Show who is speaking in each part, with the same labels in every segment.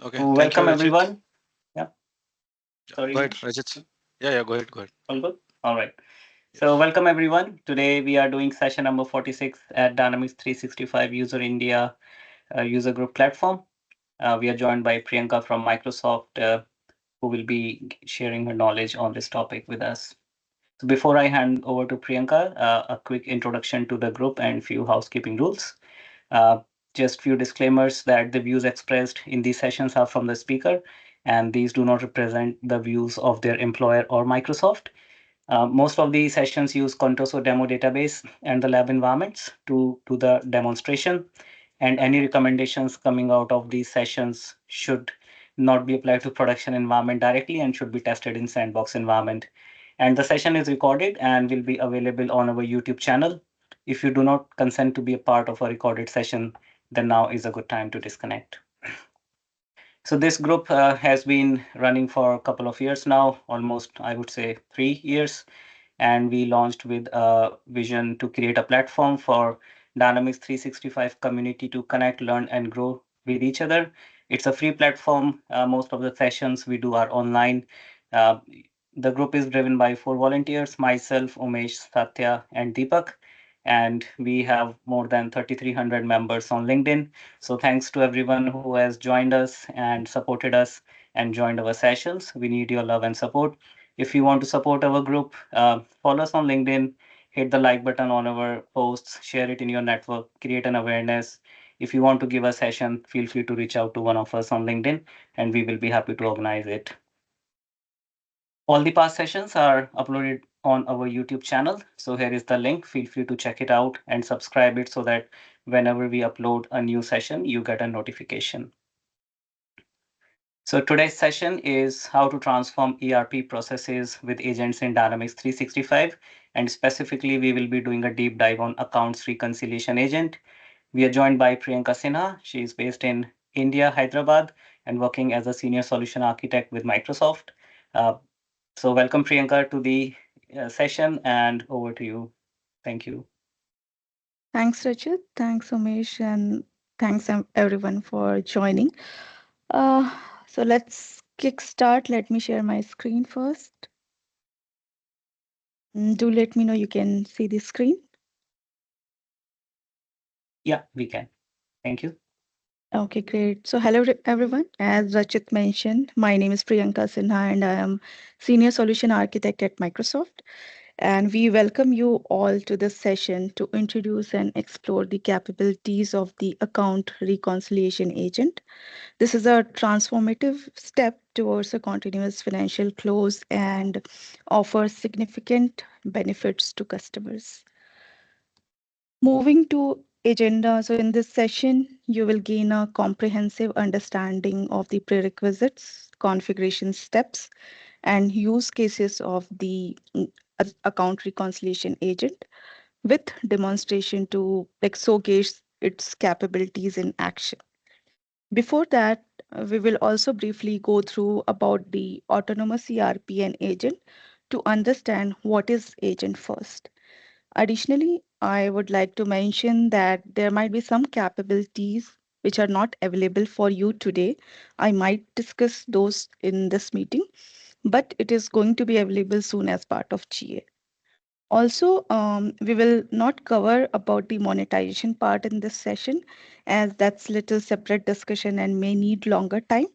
Speaker 1: Okay, thank you,
Speaker 2: Welcome
Speaker 1: Rajit.
Speaker 2: everyone. Yeah,
Speaker 1: Yeah,
Speaker 2: sorry,
Speaker 1: go ahead,
Speaker 2: Umesh.
Speaker 1: Rajit. Yeah, go ahead, go ahead.
Speaker 2: All good? All right. So,
Speaker 1: Yes.
Speaker 2: welcome everyone. Today we are doing session number 46 at Dynamics 365 User India user group platform. We are joined by Priyanka from Microsoft, who will be sharing her knowledge on this topic with us. So, before I hand over to Priyanka, a quick introduction to the group and few housekeeping rules. Uh, just few disclaimers that the views expressed in these sessions are from the speaker, and these do not represent the views of their employer or Microsoft. Most of the sessions use Contoso demo database and the lab environments to do the demonstration, and any recommendations coming out of these sessions should not be applied to production environment directly and should be tested in sandbox environment. And the session is recorded and will be available on our YouTube channel. If you do not consent to be a part of a recorded session, then now is a good time to disconnect. So this group has been running for a couple of years now, almost I would say 3 years, and we launched with a vision to create a platform for Dynamics 365 community to connect, learn, and grow with each other. It's a free platform. Most of the sessions we do are online. Uh, the group is driven by 4 volunteers, myself, Umesh, Satya, and Deepak. And we have more than 3,300 members on LinkedIn. So thanks to everyone who has joined us and supported us and joined our sessions. We need your love and support. If you want to support our group, follow us on LinkedIn, hit the like button on our posts, share it in your network, create an awareness. If you want to give a session, feel free to reach out to one of us on LinkedIn and we will be happy to organize it. All the past sessions are uploaded on our YouTube channel. So here is the link. Feel free to check it out and subscribe it so that whenever we upload a new session, you get a notification. So today's session is how to transform ERP processes with agents in Dynamics 365. And specifically, we will be doing a deep dive on accounts reconciliation agent. We are joined by Priyanka Sinha. She is based in India, Hyderabad, and working as a senior solution architect with Microsoft. Uh, so welcome, Priyanka, to the session and over to you. Thank you.
Speaker 3: Thanks, Rachel. Thanks, Umesh, and thanks everyone for joining. Uh, so let's kick start. Let me share my screen first. Do let me know you can see the screen.
Speaker 2: Yeah, we can. Thank you.
Speaker 3: Okay, great. So hello everyone. As Rachit mentioned, my name is Priyanka Sinha and I am Senior Solution Architect at Microsoft. And we welcome you all to this session to introduce and explore the capabilities of the account reconciliation agent. This is a transformative step towards a continuous financial close and offers significant benefits to customers. Moving to agenda. So in this session, you will gain a comprehensive understanding of the prerequisites, configuration steps, and use cases of the account reconciliation agent with demonstration to like showcase its capabilities in action. Before that, we will also briefly go through about the autonomous ERP and agent to understand what is agent first. Additionally, I would like to mention that there might be some capabilities which are not available for you today. I might discuss those in this meeting, but it is going to be available soon as part of GA. Also, we will not cover about the monetization part in this session as that's little separate discussion and may need longer time.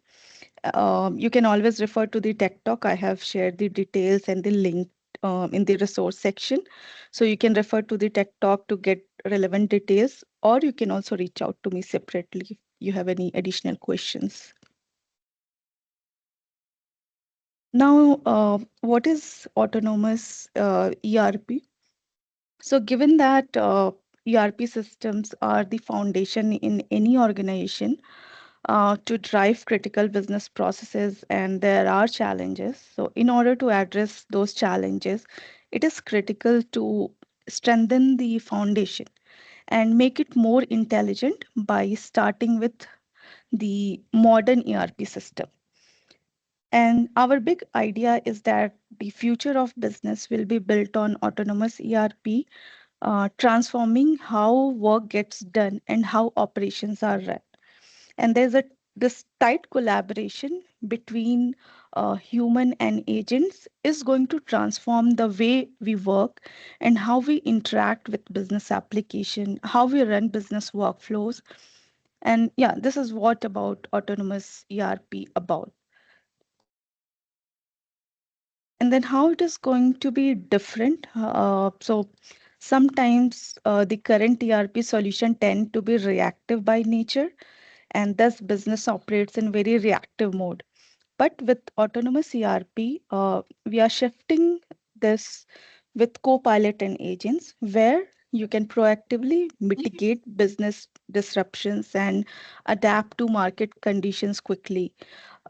Speaker 3: You can always refer to the tech talk. I have shared the details and the link in the resource section. So you can refer to the tech talk to get relevant details, or you can also reach out to me separately if you have any additional questions. Now, what is autonomous ERP? So, given that ERP systems are the foundation in any organization to drive critical business processes, and there are challenges. So, in order to address those challenges, it is critical to strengthen the foundation and make it more intelligent by starting with the modern ERP system. And our big idea is that the future of business will be built on autonomous ERP, transforming how work gets done and how operations are run. And this tight collaboration between human and agents is going to transform the way we work and how we interact with business application, how we run business workflows. And yeah, this is what about autonomous ERP about. And then how it is going to be different. So sometimes the current ERP solution tend to be reactive by nature, and thus business operates in very reactive mode. But with autonomous ERP, we are shifting this with Copilot and agents, where you can proactively mitigate business disruptions and adapt to market conditions quickly.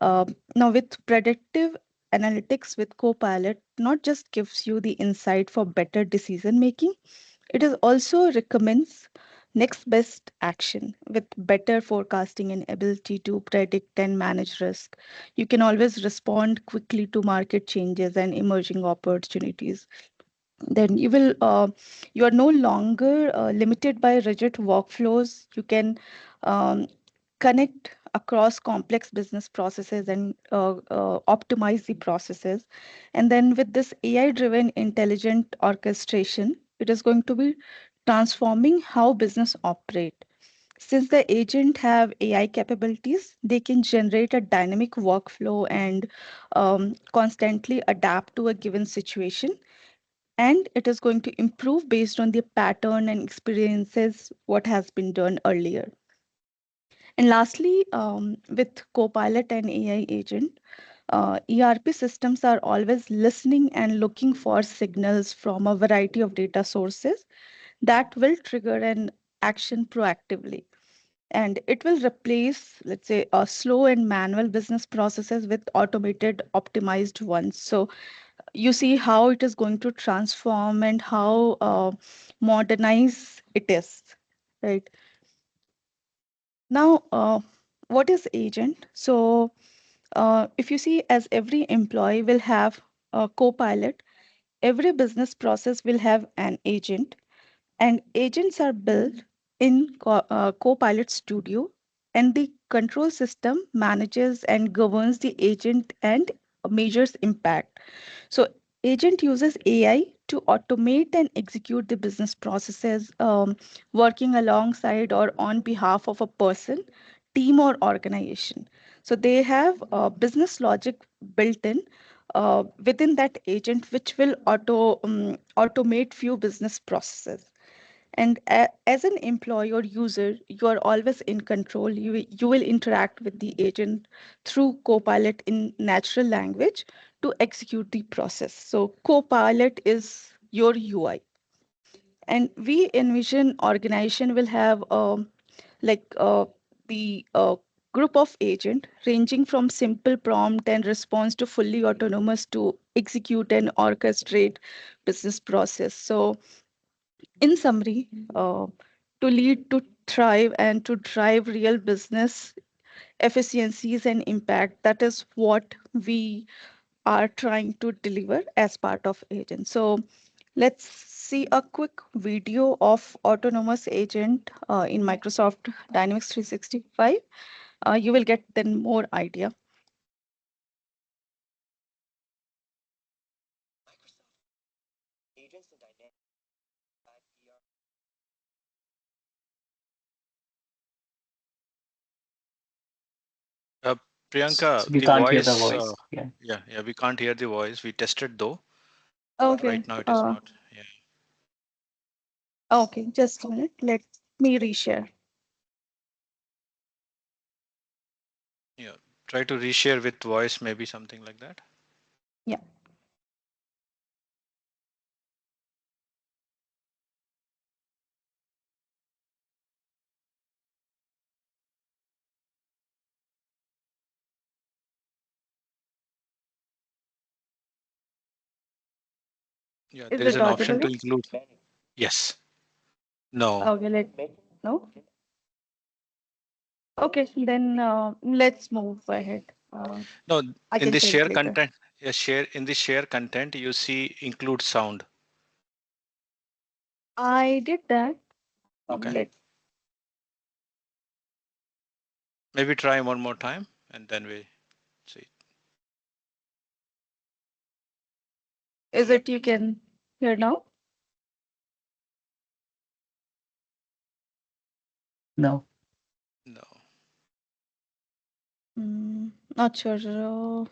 Speaker 3: Now, with predictive analytics with Copilot, not just gives you the insight for better decision making, it is also recommends next best action with better forecasting and ability to predict and manage risk. You can always respond quickly to market changes and emerging opportunities. Then you are no longer limited by rigid workflows. You can um, connect across complex business processes and optimize the processes. And then with this AI driven intelligent orchestration, it is going to be transforming how business operate. Since the agent have AI capabilities, they can generate a dynamic workflow and constantly adapt to a given situation, and it is going to improve based on the pattern and experiences what has been done earlier. And lastly, with Copilot and AI agent, ERP systems are always listening and looking for signals from a variety of data sources that will trigger an action proactively. And it will replace, let's say, slow and manual business processes with automated, optimized ones. So you see how it is going to transform and how modernized it is, right? Now, what is agent? So if you see, as every employee will have a co-pilot, every business process will have an agent, and agents are built in Copilot Studio, and the control system manages and governs the agent and measures impact. So agent uses AI to automate and execute the business processes, working alongside or on behalf of a person, team, or organization. So they have business logic built in within that agent, which will automate few business processes. And as an employee or user, you are always in control. You will interact with the agent through Copilot in natural language to execute the process. So Copilot is your UI. And we envision organization will have like the group of agent ranging from simple prompt and response to fully autonomous to execute and orchestrate business process. So in summary, to lead, to thrive, and to drive real business efficiencies and impact, that is what we are trying to deliver as part of agent. So let's see a quick video of autonomous agent in Microsoft Dynamics 365. You will get then more idea.
Speaker 1: Uh, Priyanka,
Speaker 2: So we
Speaker 1: the
Speaker 2: can't hear the
Speaker 1: voice,
Speaker 2: voice. Yeah.
Speaker 1: yeah, we can't hear the voice. We tested though.
Speaker 3: Okay.
Speaker 1: Right now it is not. Yeah,
Speaker 3: Okay, just a minute. Let me reshare.
Speaker 1: yeah. Try to reshare with voice, maybe something like that.
Speaker 3: Yeah.
Speaker 1: Yeah,
Speaker 3: Is
Speaker 1: there is
Speaker 3: it
Speaker 1: an option
Speaker 3: audible?
Speaker 1: to include. Yes. No.
Speaker 3: Okay, no. Okay, then let's move ahead.
Speaker 1: No.
Speaker 3: I
Speaker 1: In
Speaker 3: can
Speaker 1: the
Speaker 3: share it
Speaker 1: share
Speaker 3: later.
Speaker 1: content, yeah, share in the share content, you see include sound.
Speaker 3: I did that.
Speaker 1: Okay.
Speaker 3: Let
Speaker 1: Maybe try one more time and then we see.
Speaker 3: Is it you can hear now?
Speaker 2: No.
Speaker 1: No.
Speaker 3: Not sure.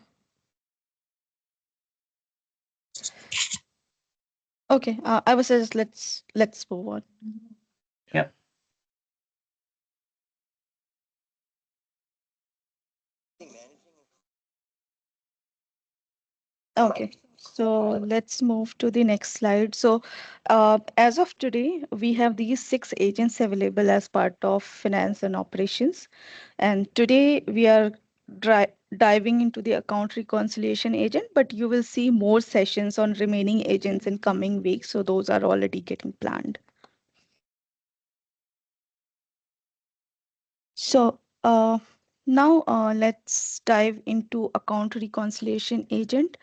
Speaker 3: Okay, I would suggest let's move on.
Speaker 1: Yeah.
Speaker 2: Yep.
Speaker 3: Okay, so let's move to the next slide. So, as of today, we have these 6 agents available as part of finance and operations. And today we are diving into the account reconciliation agent, but you will see more sessions on remaining agents in coming weeks. So those are already getting planned. So now let's dive into account reconciliation agent.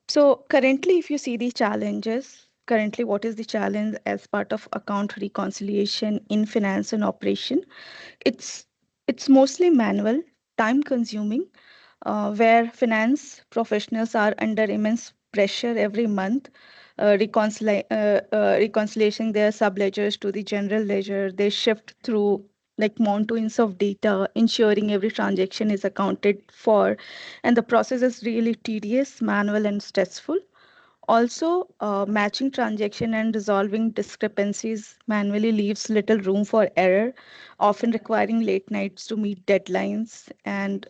Speaker 3: So currently, if you see the challenges, currently what is the challenge as part of account reconciliation in finance and operation? It's it's mostly manual, time consuming, where finance professionals are under immense pressure every month, reconciling their subledgers to the general ledger. They shift through like mountains of data, ensuring every transaction is accounted for, and the process is really tedious, manual, and stressful. Also, matching transaction and resolving discrepancies manually leaves little room for error, often requiring late nights to meet deadlines. And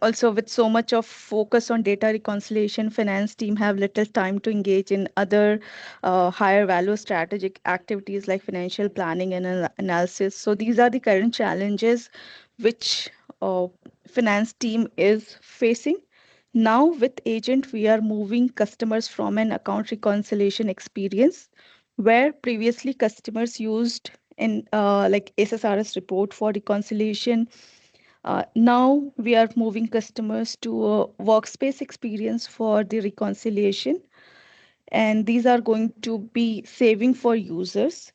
Speaker 3: also, with so much of focus on data reconciliation, finance team have little time to engage in other higher value strategic activities like financial planning and analysis. So these are the current challenges which finance team is facing. Now, with Agent, we are moving customers from an account reconciliation experience where previously customers used in like SSRS report for reconciliation. Now we are moving customers to a workspace experience for the reconciliation, and these are going to be saving for users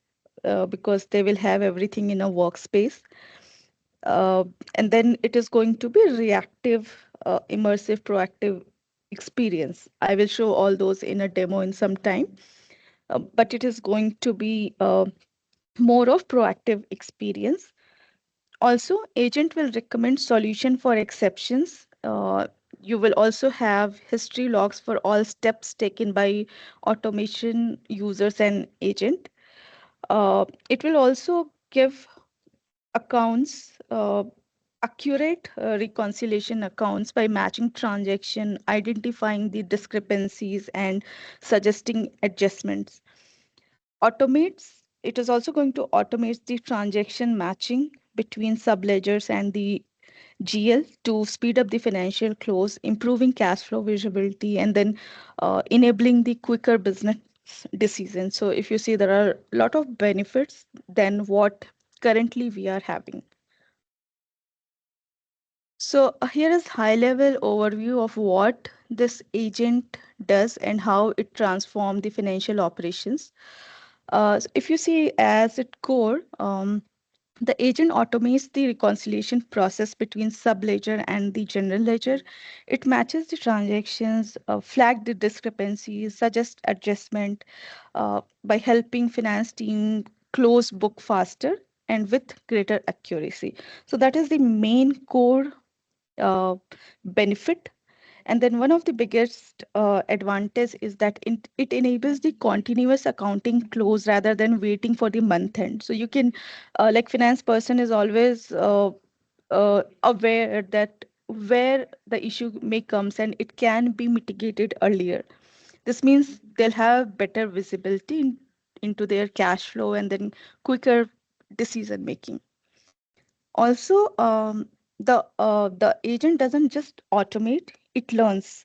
Speaker 3: because they will have everything in a workspace. Uh, and then it is going to be reactive, immersive, proactive experience. I will show all those in a demo in some time, but it is going to be more of proactive experience. Also, agent will recommend solution for exceptions. You will also have history logs for all steps taken by automation users and agent. It will also give accounts, accurate reconciliation accounts by matching transaction, identifying the discrepancies, and suggesting adjustments. Automates, it is also going to automate the transaction matching between subledgers and the GL to speed up the financial close, improving cash flow visibility, and then enabling the quicker business decisions. So if you see, there are a lot of benefits than what currently we are having. So here is high level overview of what this agent does and how it transforms the financial operations. So if you see as its core, the agent automates the reconciliation process between subledger and the general ledger. It matches the transactions, flag the discrepancies, suggest adjustment by helping finance team close book faster and with greater accuracy. So that is the main core uh, benefit. And then one of the biggest advantage is that it enables the continuous accounting close rather than waiting for the month end. So you can, like finance person is always aware that where the issue may comes and it can be mitigated earlier. This means they'll have better visibility into their cash flow and then quicker decision making. Also, the agent doesn't just automate; it learns.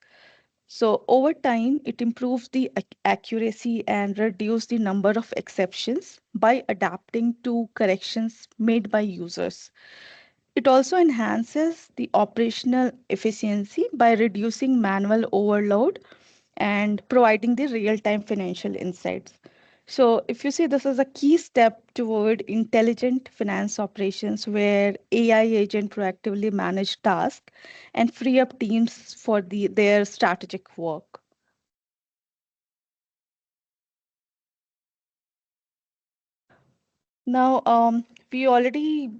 Speaker 3: So over time, it improves the accuracy and reduce the number of exceptions by adapting to corrections made by users. It also enhances the operational efficiency by reducing manual overload and providing the real-time financial insights. So, if you see, this is a key step toward intelligent finance operations where AI agent proactively manage tasks and free up teams for their strategic work. Now, we already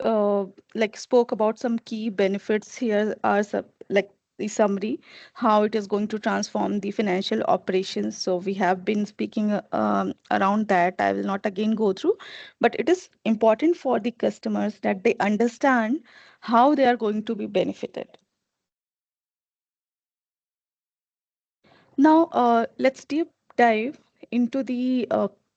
Speaker 3: uh, like spoke about some key benefits. Here are some, like the summary, how it is going to transform the financial operations. So we have been speaking around that. I will not again go through, but it is important for the customers that they understand how they are going to be benefited. Now, let's deep dive into the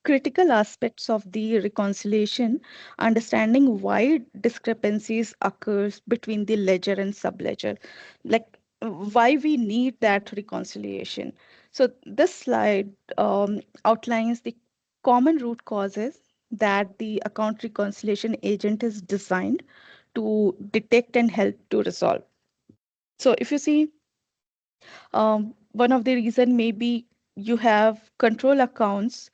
Speaker 3: critical aspects of the reconciliation, understanding why discrepancies occurs between the ledger and subledger, like why we need that reconciliation. So this slide outlines the common root causes that the account reconciliation agent is designed to detect and help to resolve. So if you see, one of the reason may be you have control accounts.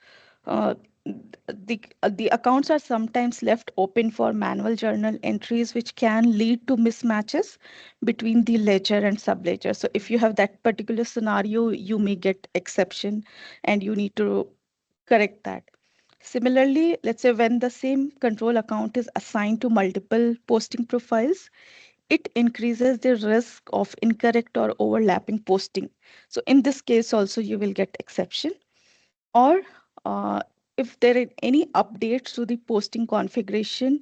Speaker 3: Uh, the accounts are sometimes left open for manual journal entries, which can lead to mismatches between the ledger and subledger. So if you have that particular scenario, you may get exception, and you need to correct that. Similarly, let's say when the same control account is assigned to multiple posting profiles, it increases the risk of incorrect or overlapping posting. So in this case also you will get exception. Or uh, if there are any updates to the posting configuration,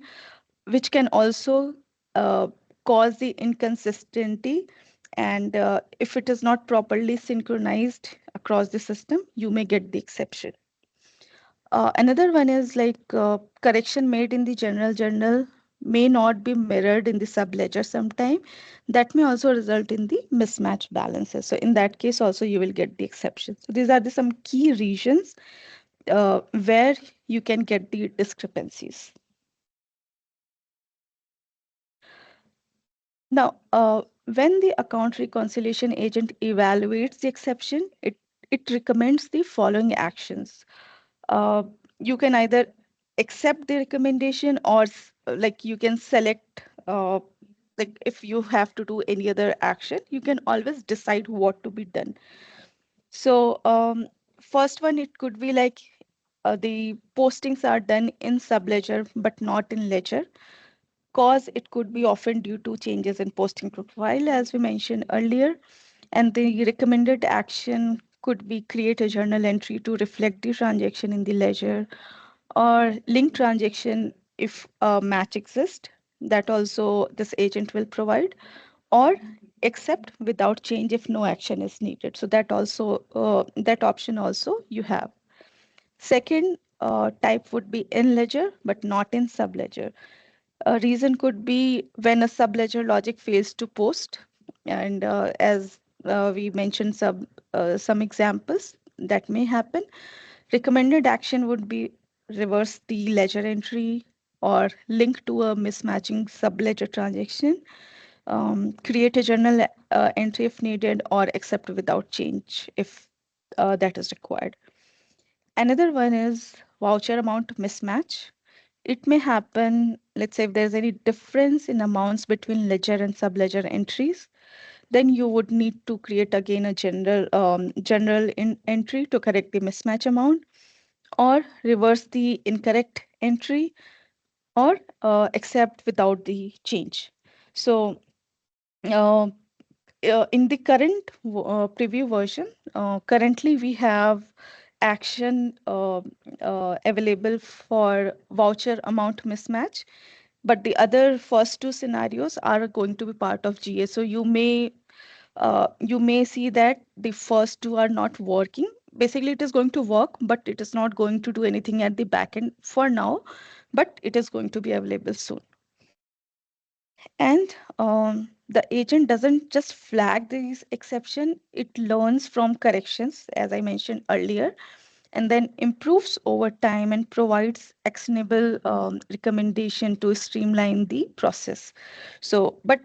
Speaker 3: which can also uh, cause the inconsistency, and if it is not properly synchronized across the system, you may get the exception. Another one is like correction made in the general journal may not be mirrored in the subledger sometime. That may also result in the mismatch balances. So in that case also you will get the exception. So these are some key regions where you can get the discrepancies. Now, when the account reconciliation agent evaluates the exception, it recommends the following actions. uh, you can either accept the recommendation, or like you can select, like if you have to do any other action, you can always decide what to be done. So first one, it could be like the postings are done in subledger but not in ledger, cause it could be often due to changes in posting profile, as we mentioned earlier. And the recommended action could be create a journal entry to reflect the transaction in the ledger, or link transaction if a match exists, that also this agent will provide, or accept without change if no action is needed. So that also that option also you have. Second type would be in ledger but not in subledger. A reason could be when a subledger logic fails to post, and as we mentioned some examples that may happen. Recommended action would be reverse the ledger entry, or link to a mismatching subledger transaction, create a journal entry if needed, or accept without change if that is required. Another one is voucher amount mismatch. It may happen, let's say, if there's any difference in amounts between ledger and subledger entries, then you would need to create again a general entry to correct the mismatch amount, or reverse the incorrect entry, or accept without the change. So uh, in the current preview version, currently we have action available for voucher amount mismatch, but the other first two scenarios are going to be part of GA. So you may see that the first two are not working. Basically, it is going to work, but it is not going to do anything at the back end for now, but it is going to be available soon. And the agent doesn't just flag these exception, it learns from corrections, as I mentioned earlier, and then improves over time and provides actionable recommendation to streamline the process. So, but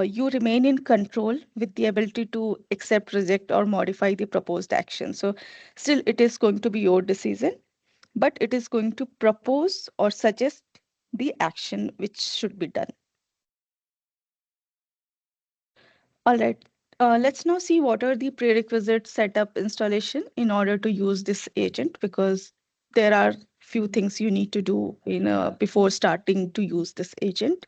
Speaker 3: you remain in control with the ability to accept, reject, or modify the proposed action. So, still, it is going to be your decision. but it is going to propose or suggest the action which should be done. All right. Let's now see what are the prerequisite setup installation in order to use this agent, because there are few things you need to do before starting to use this agent.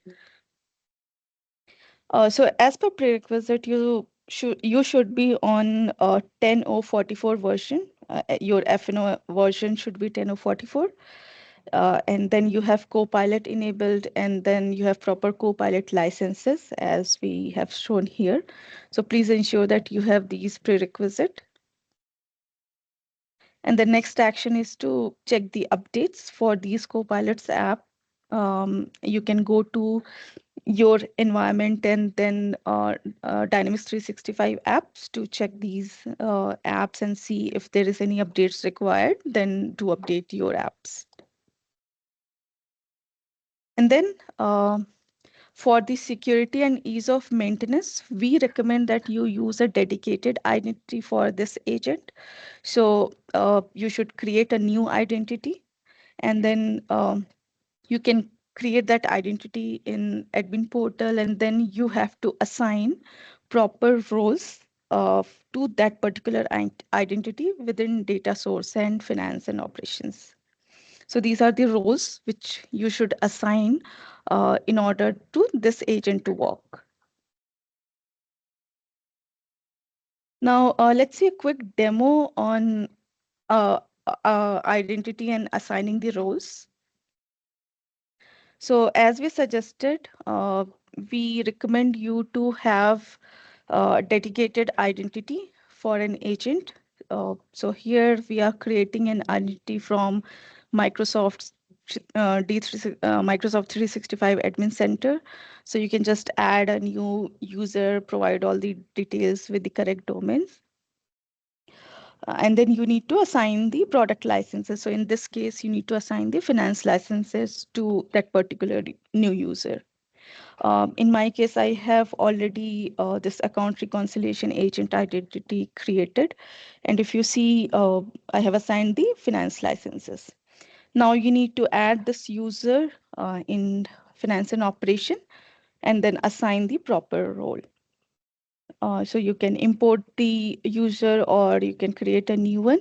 Speaker 3: So as per prerequisite, you should be on 10.044 version. Your FNO version should be 10.044. And then you have Copilot enabled, and then you have proper Copilot licenses as we have shown here. So please ensure that you have these prerequisite. And the next action is to check the updates for these Copilots app. You can go to your environment and then Dynamics 365 apps to check these apps and see if there is any updates required, then to update your apps. And then for the security and ease of maintenance, we recommend that you use a dedicated identity for this agent. So you should create a new identity, and then you can create that identity in admin portal, and then you have to assign proper roles to that particular identity within data source and finance and operations. So these are the roles which you should assign in order to this agent to work. Now let's see a quick demo on uh, identity and assigning the roles. So as we suggested, we recommend you to have a dedicated identity for an agent. So here we are creating an identity from Microsoft's Microsoft 365 Admin Center. So you can just add a new user, provide all the details with the correct domains. And then you need to assign the product licenses. So in this case, you need to assign the finance licenses to that particular new user. In my case, I have already this account reconciliation agent identity created. And if you see, I have assigned the finance licenses. Now you need to add this user in finance and operation and then assign the proper role. So you can import the user or you can create a new one.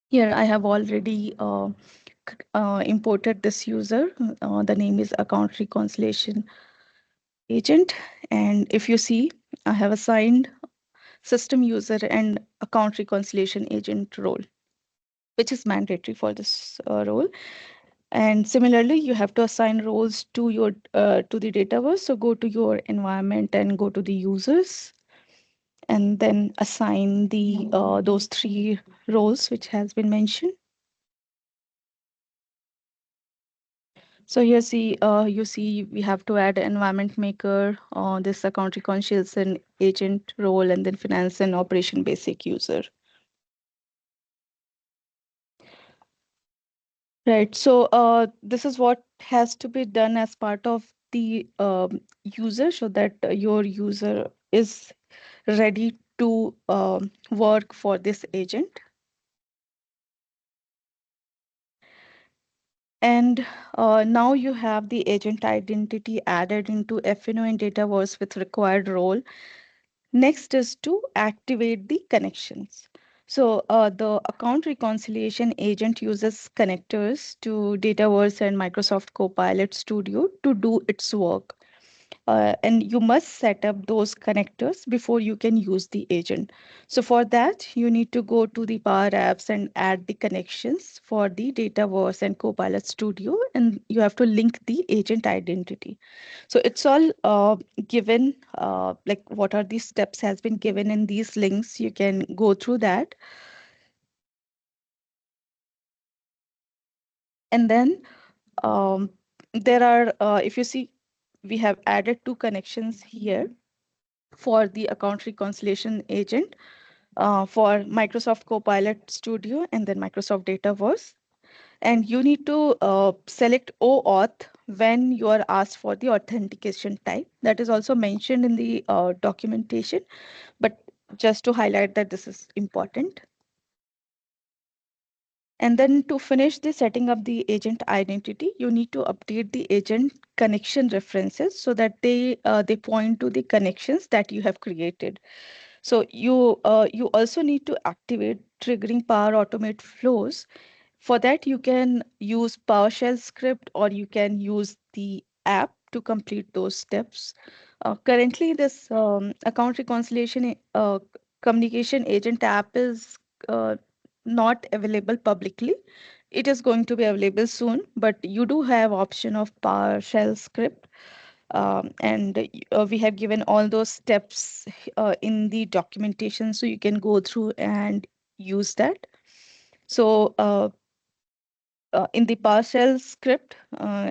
Speaker 3: Here I have already imported this user. The name is account reconciliation agent. And if you see, I have assigned system user and account reconciliation agent role, which is mandatory for this role. And similarly, you have to assign roles to your to the Dataverse. So go to your environment and go to the users, and then assign the those three roles which has been mentioned. So here you see we have to add environment maker, this account reconciliation agent role, and then finance and operation basic user. Right. So this is what has to be done as part of the user, so that your user is ready to work for this agent. And now you have the agent identity added into FNO and Dataverse with required role. Next is to activate the connections. So the account reconciliation agent uses connectors to Dataverse and Microsoft Copilot Studio to do its work. And you must set up those connectors before you can use the agent. So for that, you need to go to the Power Apps and add the connections for the Dataverse and Copilot Studio, and you have to link the agent identity. So it's all given, like what are these steps has been given in these links. You can go through that. And then there are, if you see, we have added two connections here for the account reconciliation agent for Microsoft Copilot Studio and then Microsoft Dataverse. And you need to select OAuth when you are asked for the authentication type. That is also mentioned in the documentation. But just to highlight that this is important. And then to finish the setting up the agent identity, you need to update the agent connection references so that they point to the connections that you have created. So you also need to activate triggering Power Automate flows. For that, you can use PowerShell script or you can use the app to complete those steps. Currently, this account reconciliation communication agent app is not available publicly. It is going to be available soon, but you do have option of PowerShell script. And we have given all those steps in the documentation, so you can go through and use that. So in the PowerShell script,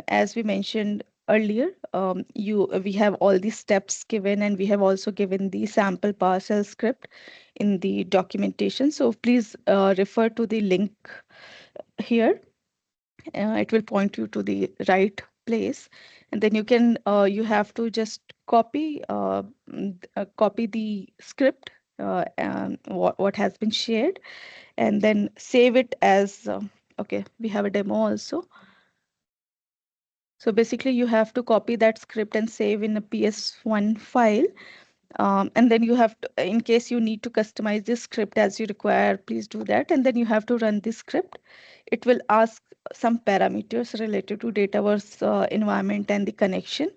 Speaker 3: as we mentioned earlier, we have all the steps given, and we have also given the sample PowerShell script in the documentation. So please refer to the link here. It will point you to the right place, and then you have to just copy the script, and what has been shared, and then save it as okay, we have a demo also. So basically you have to copy that script and save in a PS1 file. And then you have to, in case you need to customize this script as you require, please do that. And then you have to run this script. It will ask some parameters related to Dataverse environment and the connection.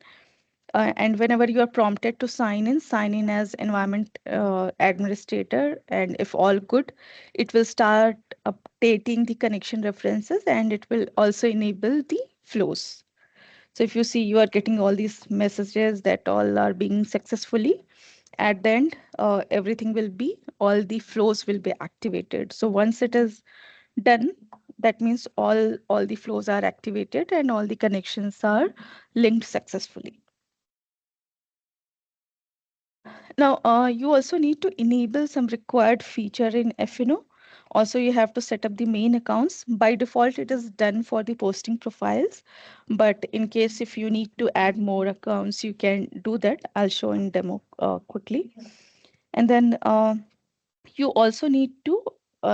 Speaker 3: And whenever you are prompted to sign in as environment administrator, and if all good, it will start updating the connection references, and it will also enable the flows. So if you see, you are getting all these messages that all are being successfully. At the end, everything will be, all the flows will be activated. So once it is done, that means all the flows are activated and all the connections are linked successfully. Now, you also need to enable some required feature in F&O. Also, you have to set up the main accounts. By default, it is done for the posting profiles. But in case if you need to add more accounts, you can do that. I'll show in demo quickly. And then you also need to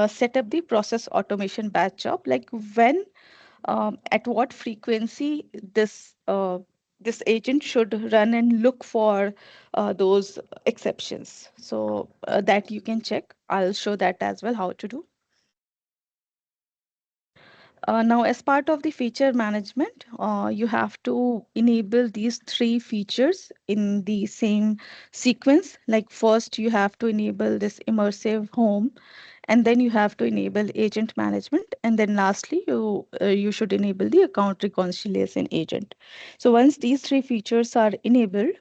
Speaker 3: set up the process automation batch job, like when at what frequency this agent should run and look for those exceptions. So that you can check. I'll show that as well, how to do. Now, as part of the feature management, you have to enable these three features in the same sequence. Like first, you have to enable this immersive home, and then you have to enable agent management, and then lastly, you should enable the account reconciliation agent. So once these three features are enabled,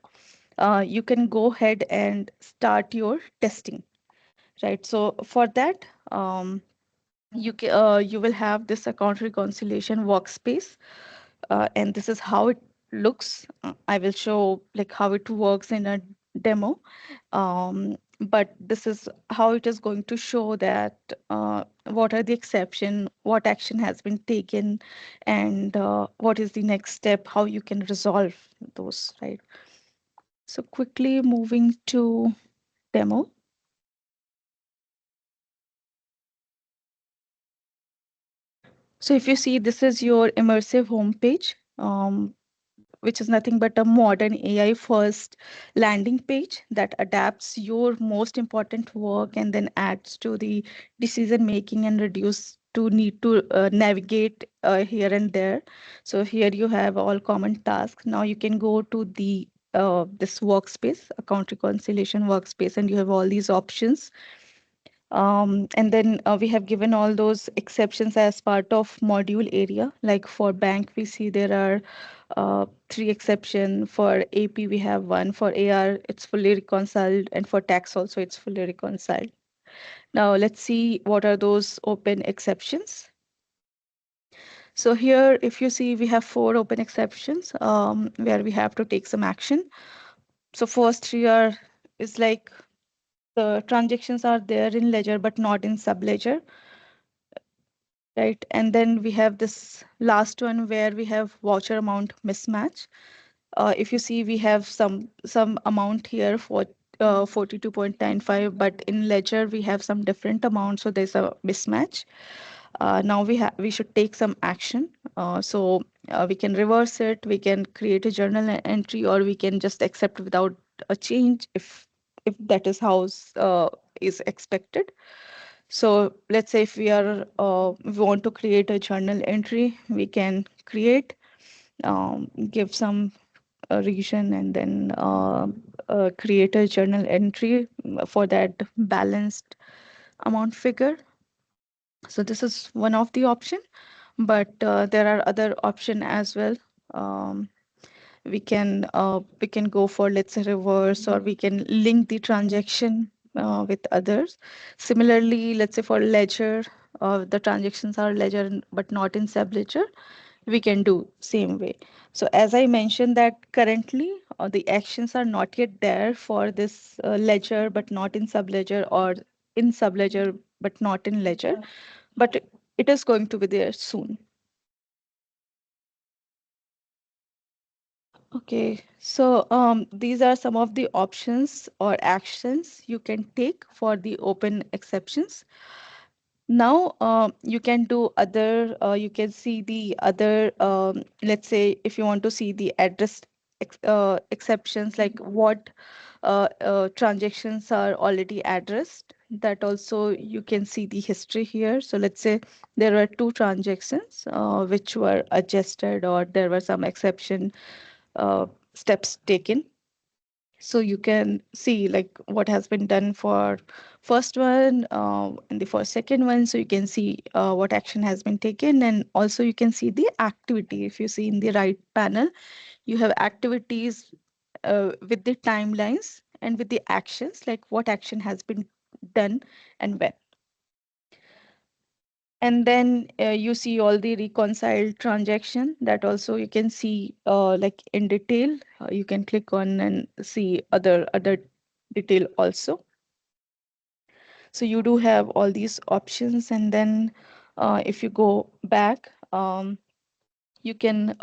Speaker 3: you can go ahead and start your testing, right? So for that, you will have this account reconciliation workspace, and this is how it looks. I will show like how it works in a demo, but this is how it is going to show that what are the exception, what action has been taken, and what is the next step, how you can resolve those, right? So quickly moving to demo. So if you see, this is your immersive homepage, which is nothing but a modern AI first landing page that adapts your most important work and then adds to the decision making and reduce to need to navigate here and there. So here you have all common tasks. Now you can go to the this workspace, account reconciliation workspace, and you have all these options. And then we have given all those exceptions as part of module area. Like for bank, we see there are three exception. For AP, we have one. For AR, it's fully reconciled, and for tax also, it's fully reconciled. Now let's see what are those open exceptions. So here, if you see, we have four open exceptions where we have to take some action. So first three are is like the transactions are there in ledger but not in subledger, right? And then we have this last one where we have voucher amount mismatch. If you see, we have some amount here for 42.95, but in ledger we have some different amounts, so there's a mismatch. Now we should take some action. We can reverse it, we can create a journal entry, or we can just accept without a change if that is how is expected. So let's say if we want to create a journal entry, we can create, give some region, and then create a journal entry for that balanced amount figure. So this is one of the option, but there are other option as well. Um, we can go for, let's say, reverse, or we can link the transaction with others. Similarly, let's say for ledger, the transactions are ledger but not in sub ledger, we can do same way. So as I mentioned that currently the actions are not yet there for this ledger but not in sub ledger, or in sub ledger but not in ledger, but it is going to be there soon. Okay, so these are some of the options or actions you can take for the open exceptions. Now, you can do other, you can see the other, let's say if you want to see the address exceptions, like what transactions are already addressed, that also you can see the history here. So let's say there were two transactions which were adjusted, or there were some exception steps taken. So you can see like what has been done for first one and the first second one. So you can see what action has been taken, and also you can see the activity. If you see in the right panel, you have activities with the timelines and with the actions, like what action has been done and when. And then you see all the reconciled transaction, that also you can see like in detail. You can click on and see other detail also. So you do have all these options. And then if you go back, you can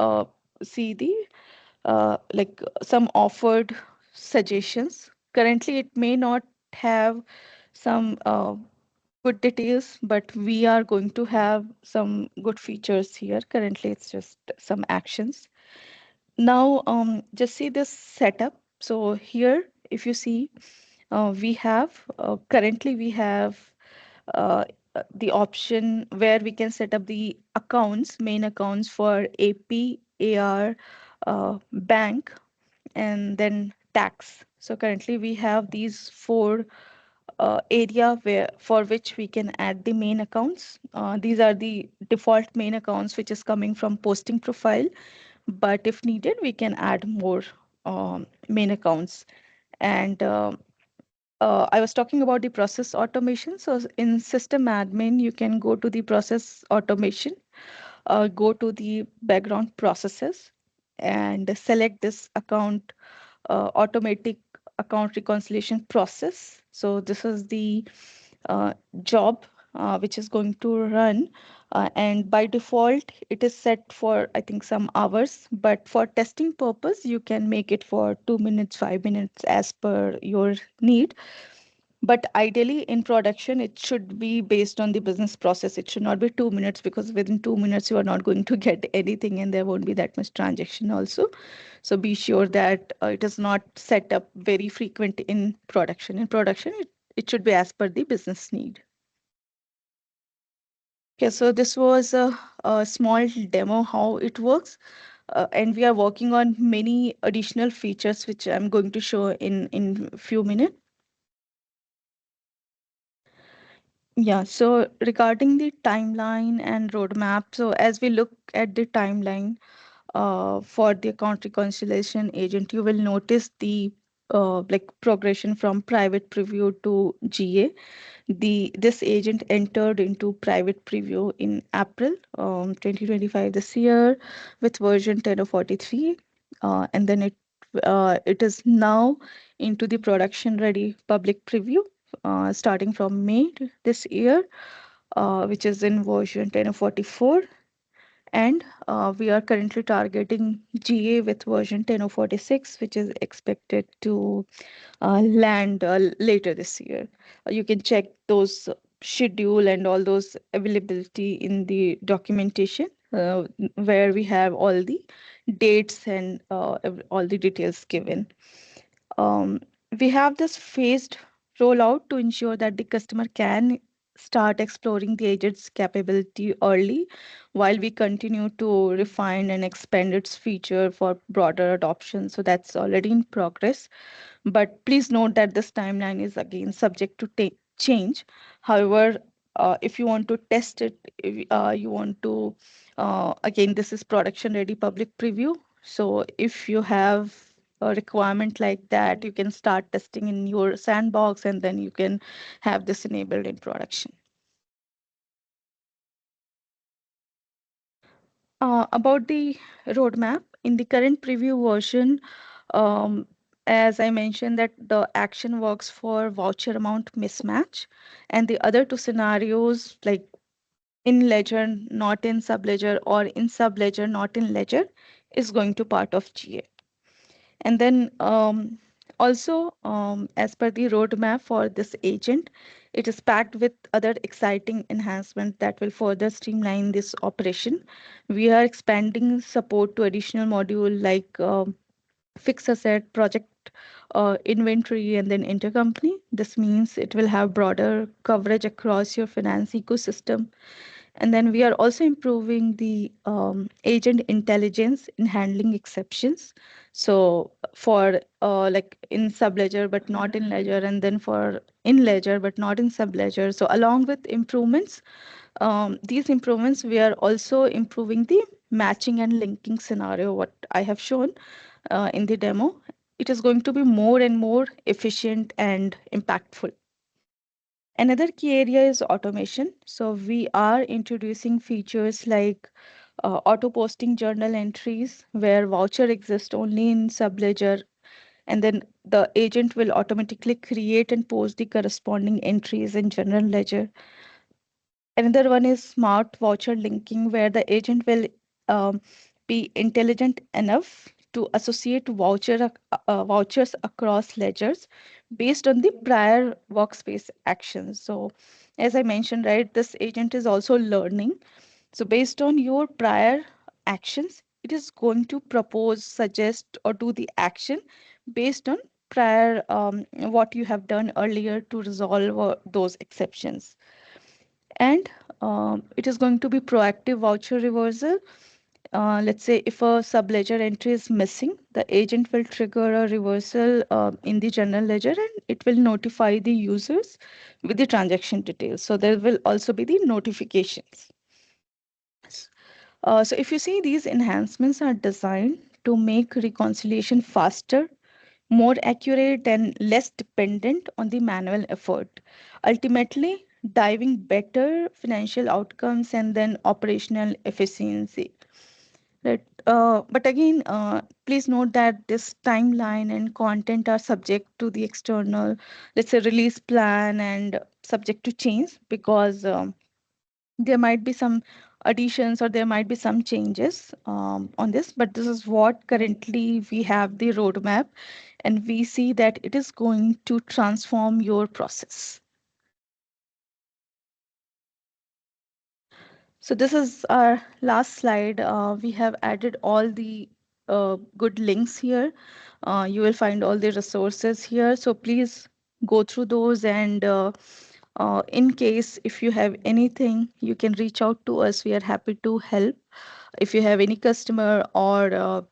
Speaker 3: see the like some offered suggestions. Currently it may not have some good details, but we are going to have some good features here. Currently it's just some actions. Now just see this setup. So here if you see, we have currently we have uh, the option where we can set up the accounts, main accounts for AP, AR, bank, and then tax. So currently we have these four area where for which we can add the main accounts. These are the default main accounts which is coming from posting profile, but if needed we can add more main accounts. And I was talking about the process automation. So in system admin, you can go to the process automation, go to the background processes, and select this account automatic account reconciliation process. So this is the job which is going to run. And by default, it is set for, I think, some hours. But for testing purpose, you can make it for 2 minutes, 5 minutes as per your need. But ideally, in production, it should be based on the business process. It should not be 2 minutes, because within 2 minutes, you are not going to get anything, and there won't be that much transaction also. So be sure that it is not set up very frequent in production. In production, it should be as per the business need. Okay, so this was a small demo how it works. And we are working on many additional features, which I'm going to show in few minutes. Yeah, so regarding the timeline and roadmap, so as we look at the timeline for the account reconciliation agent, you will notice the like progression from private preview to GA. This agent entered into private preview in April 2025 this year with version 10 of 43, and then it is now into the production ready public preview starting from May this year, which is in version 10 of 44. And we are currently targeting GA with version 10.046, which is expected to land later this year. You can check those schedule and all those availability in the documentation, where we have all the dates and all the details given. um, we have this phased rollout to ensure that the customer can start exploring the agent's capability early while we continue to refine and expand its feature for broader adoption. So that's already in progress. But please note that this timeline is again subject to change. However, if you want to test it, if, you want to, again, this is production ready public preview. So if you have a requirement like that, you can start testing in your sandbox and then you can have this enabled in production. About the roadmap, in the current preview version, um, as I mentioned, that the action works for voucher amount mismatch, and the other two scenarios, like in ledger, not in subledger, or in subledger, not in ledger, is going to part of GA. And then also, as per the roadmap for this agent, it is packed with other exciting enhancements that will further streamline this operation. We are expanding support to additional module like fixed asset, project inventory, and then intercompany. This means it will have broader coverage across your finance ecosystem. And then we are also improving the agent intelligence in handling exceptions. So for like in subledger but not in ledger, and then for in ledger but not in subledger. So along with improvements, these improvements, we are also improving the matching and linking scenario, what I have shown in the demo. It is going to be more and more efficient and impactful. Another key area is automation. So we are introducing features like auto posting journal entries where voucher exists only in subledger, and then the agent will automatically create and post the corresponding entries in general ledger. Another one is smart voucher linking, where the agent will um, be intelligent enough to associate vouchers across ledgers based on the prior workspace actions. So, as I mentioned, right, this agent is also learning. So, based on your prior actions, it is going to propose, suggest, or do the action based on prior what you have done earlier to resolve those exceptions. And it is going to be proactive voucher reversal. Let's say if a subledger entry is missing, the agent will trigger a reversal in the general ledger, and it will notify the users with the transaction details. So there will also be the notifications. So if you see, these enhancements are designed to make reconciliation faster, more accurate, and less dependent on the manual effort, ultimately driving better financial outcomes and then operational efficiency. Right. But again, please note that this timeline and content are subject to the external, let's say, release plan and subject to change, because there might be some additions or there might be some changes on this. But this is what currently we have the roadmap, and we see that it is going to transform your process. So this is our last slide. We have added all the good links here. You will find all the resources here. So please go through those, and in case if you have anything, you can reach out to us. We are happy to help. If you have any customer, or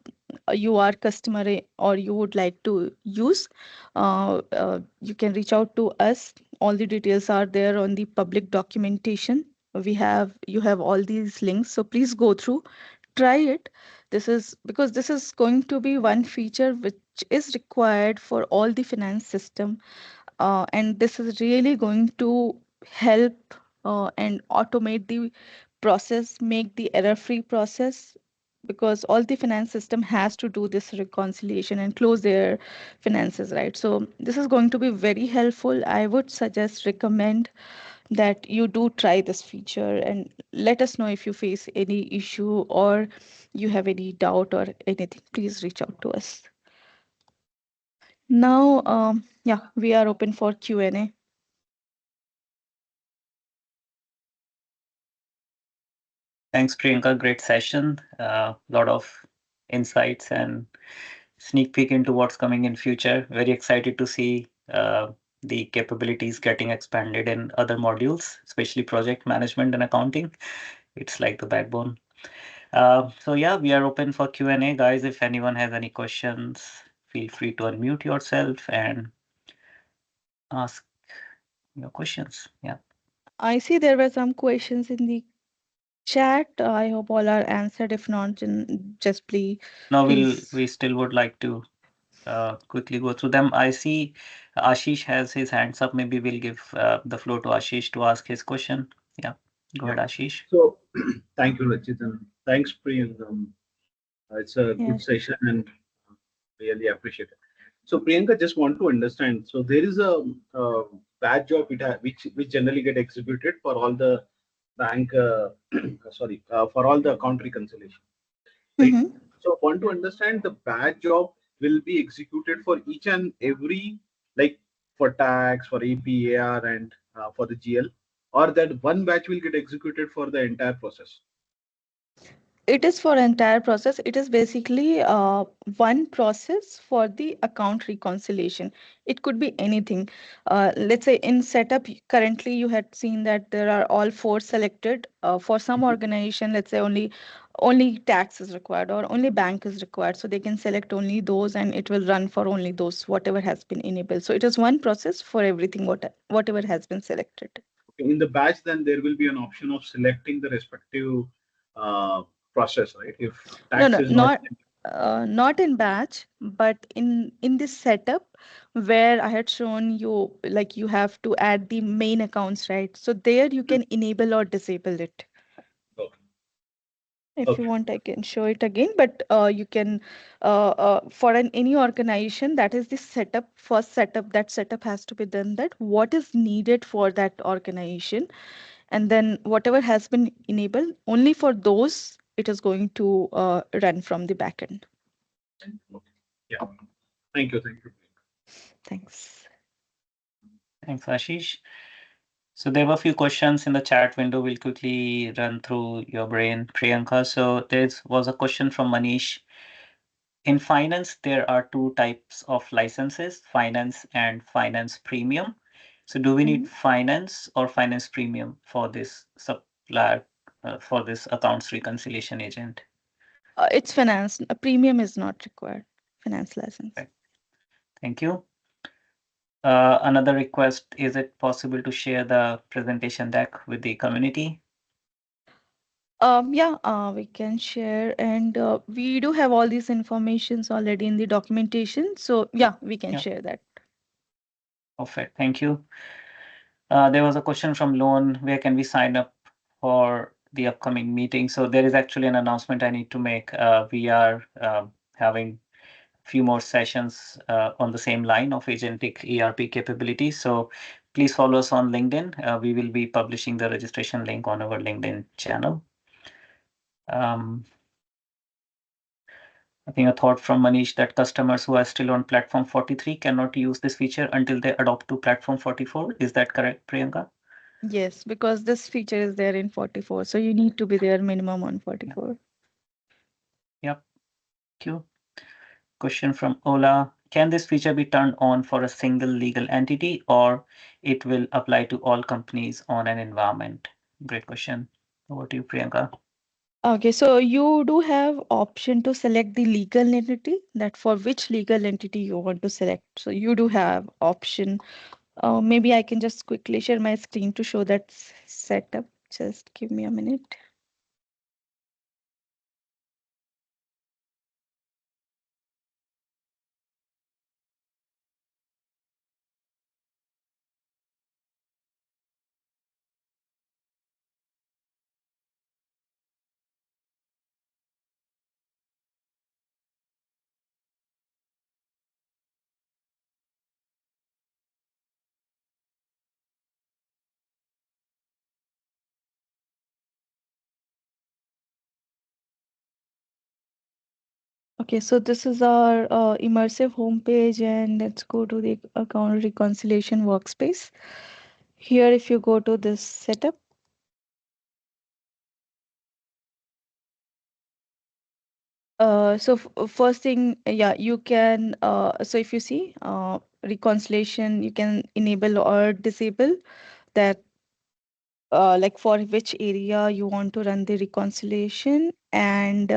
Speaker 3: you are customer, or you would like to use, you can reach out to us. All the details are there on the public documentation. You have all these links, so please go through, try it. This is because this is going to be one feature which is required for all the finance system, and this is really going to help and automate the process, make the error-free process, because all the finance system has to do this reconciliation and close their finances, right? So this is going to be very helpful. I would suggest, recommend that you do try this feature, and let us know if you face any issue or you have any doubt or anything. Please reach out to us. Now, yeah, we are open for Q&A.
Speaker 2: Thanks, Priyanka. Great session. A lot of insights and sneak peek into what's coming in future. Very excited to see the capabilities getting expanded in other modules, especially project management and accounting. It's like the backbone. So yeah, we are open for Q&A, guys. If anyone has any questions, feel free to unmute yourself and ask your questions. Yeah.
Speaker 3: I see there were some questions in the chat. I hope all are answered. If not, then just
Speaker 2: Now
Speaker 3: please.
Speaker 2: we still would like to quickly go through them. I see Ashish has his hands up. Maybe we'll give the floor to Ashish to ask his question. Yeah, go
Speaker 4: Yeah.
Speaker 2: ahead, Ashish.
Speaker 4: So thank you, Rachit, and thanks, Priyanka. It's a good
Speaker 3: Yes.
Speaker 4: session and really appreciate it. So Priyanka, just want to understand. So there is a batch job which generally get executed for all the bank, for all the account reconciliation, right?
Speaker 3: Mm-hmm.
Speaker 4: So want to understand the batch job will be executed for each and every, like for tax, for APAR, and for the GL, or that one batch will get executed for the entire process.
Speaker 3: It is for entire process. It is basically one process for the account reconciliation. It could be anything. Let's say in setup, currently you had seen that there are all four selected. For some
Speaker 4: Mhm.
Speaker 3: organization, let's say only tax is required or only bank is required. So they can select only those and it will run for only those, whatever has been enabled. So it is one process for everything, whatever has been selected.
Speaker 4: Okay, in the batch, then there will be an option of selecting the respective uh, process, right? If
Speaker 3: No,
Speaker 4: tax
Speaker 3: no,
Speaker 4: is not,
Speaker 3: not in batch, but in this setup where I had shown you, like you have to add the main accounts, right? So there you can enable or disable it.
Speaker 4: okay,
Speaker 3: If you
Speaker 4: okay,
Speaker 3: want, I can show it again, but you can for any organization, that is the setup. First setup, that setup has to be done, that what is needed for that organization, and then whatever has been enabled, only for those it is going to run from the backend.
Speaker 4: okay. Yeah. Thank you.
Speaker 3: Thanks.
Speaker 2: Thanks, Ashish. So there were a few questions in the chat window. We'll quickly run through your brain, Priyanka. So there was a question from Manish. In finance, there are two types of licenses, finance and finance premium. So do we need
Speaker 3: Mhm.
Speaker 2: finance or finance premium for this supplier, for this accounts reconciliation agent?
Speaker 3: It's finance. A premium is not required. Finance license.
Speaker 2: Right. Thank you. Another request, is it possible to share the presentation deck with the community?
Speaker 3: Yeah, we can share, and we do have all these informations already in the documentation. So yeah, we can
Speaker 2: Yeah,
Speaker 3: share that.
Speaker 2: perfect. Thank you. There was a question from Loan, where can we sign up for the upcoming meeting? So there is actually an announcement I need to make. We are having few more sessions on the same line of agentic ERP capabilities. So please follow us on LinkedIn. We will be publishing the registration link on our LinkedIn channel. Um, I think a thought from Manish that customers who are still on platform 43 cannot use this feature until they adopt to platform 44. Is that correct, Priyanka?
Speaker 3: Yes, because this feature is there in 44, so you need to be there minimum on
Speaker 2: Yeah.
Speaker 3: 44.
Speaker 2: Yep. Thank you. Question from Ola. Can this feature be turned on for a single legal entity or it will apply to all companies on an environment? Great question. Over to you, Priyanka.
Speaker 3: Okay, so you do have option to select the legal entity, that for which legal entity you want to select. So you do have option. Maybe I can just quickly share my screen to show that setup. Just give me a minute. Okay, so this is our immersive homepage, and let's go to the account reconciliation workspace. Here, if you go to this setup, first thing, yeah, you can, so if you see reconciliation, you can enable or disable that, like for which area you want to run the reconciliation, and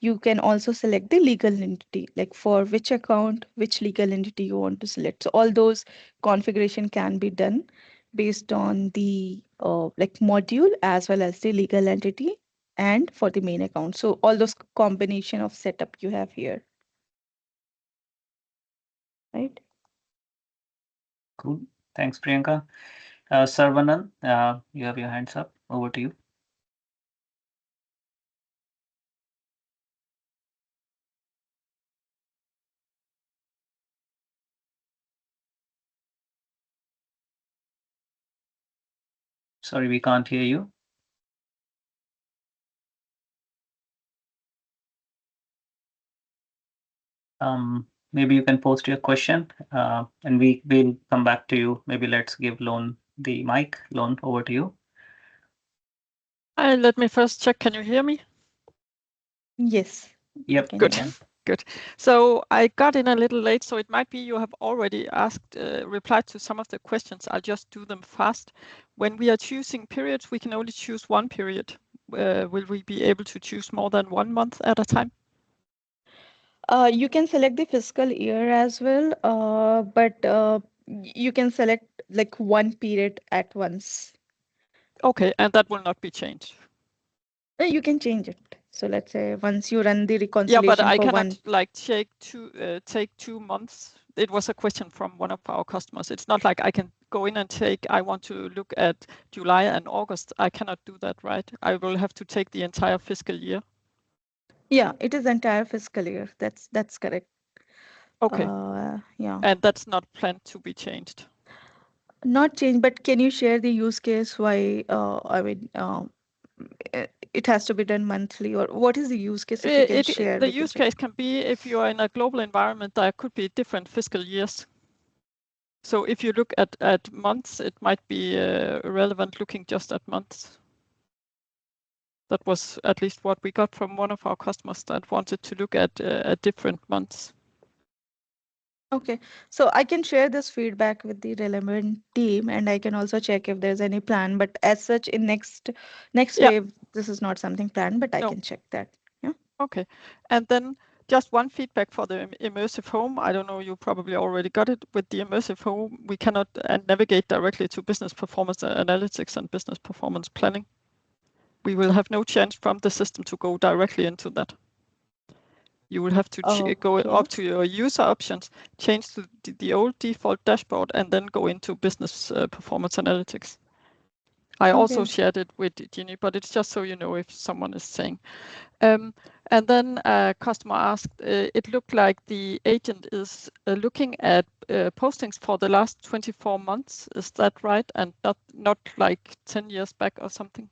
Speaker 3: you can also select the legal entity, like for which account, which legal entity you want to select. So all those configuration can be done based on the like module as well as the legal entity and for the main account. So all those combination of setup you have here, right?
Speaker 2: Cool. Thanks, Priyanka. Sarvanan, you have your hands up. Over to you. Sorry, we can't hear you. Maybe you can post your question, and we will come back to you. Maybe let's give Lone the mic. Lone, over to you.
Speaker 5: Let me first check. Can you hear me?
Speaker 3: Yes.
Speaker 2: Yep,
Speaker 3: Can
Speaker 2: we
Speaker 5: Good.
Speaker 2: can.
Speaker 5: Good. So I got in a little late, so it might be you have already asked, replied to some of the questions. I'll just do them fast. When we are choosing periods, we can only choose one period. Will we be able to choose more than 1 month at a time?
Speaker 3: You can select the fiscal year as well, but you can select like one period at once.
Speaker 5: Okay, and that will not be changed.
Speaker 3: You can change it. So let's say once you run the
Speaker 5: Yeah, but
Speaker 3: reconciliation
Speaker 5: I
Speaker 3: for
Speaker 5: cannot
Speaker 3: one.
Speaker 5: like take 2 months. It was a question from one of our customers. It's not like I can go in and take, I want to look at July and August. I cannot do that, right? I will have to take the entire fiscal year.
Speaker 3: Yeah, it is entire fiscal year. That's correct.
Speaker 5: Okay,
Speaker 3: Yeah.
Speaker 5: and that's not planned to be changed.
Speaker 3: Not change, but can you share the use case why, it has to be done monthly, or what is the use case if you can share,
Speaker 5: The
Speaker 3: we can
Speaker 5: use
Speaker 3: check.
Speaker 5: case can be if you are in a global environment, there could be different fiscal years. So if you look at months, it might be relevant looking just at months. That was at least what we got from one of our customers that wanted to look at different months.
Speaker 3: Okay, so I can share this feedback with the relevant team, and I can also check if there's any plan. But as such, in next
Speaker 5: Yeah,
Speaker 3: wave, this is not something planned, but I
Speaker 5: no,
Speaker 3: can check that. Yeah.
Speaker 5: okay. And then just one feedback for the immersive home. I don't know, you probably already got it. With the immersive home, we cannot navigate directly to business performance analytics and business performance planning. We will have no chance from the system to go directly into that. You will have to go
Speaker 3: Okay.
Speaker 5: up to your user options, change to the old default dashboard, and then go into business performance analytics. I also
Speaker 3: Okay.
Speaker 5: shared it with Ginny, but it's just so you know if someone is saying. And then a customer asked, it looked like the agent is looking at postings for the last 24 months. Is that right? And not like 10 years back or something?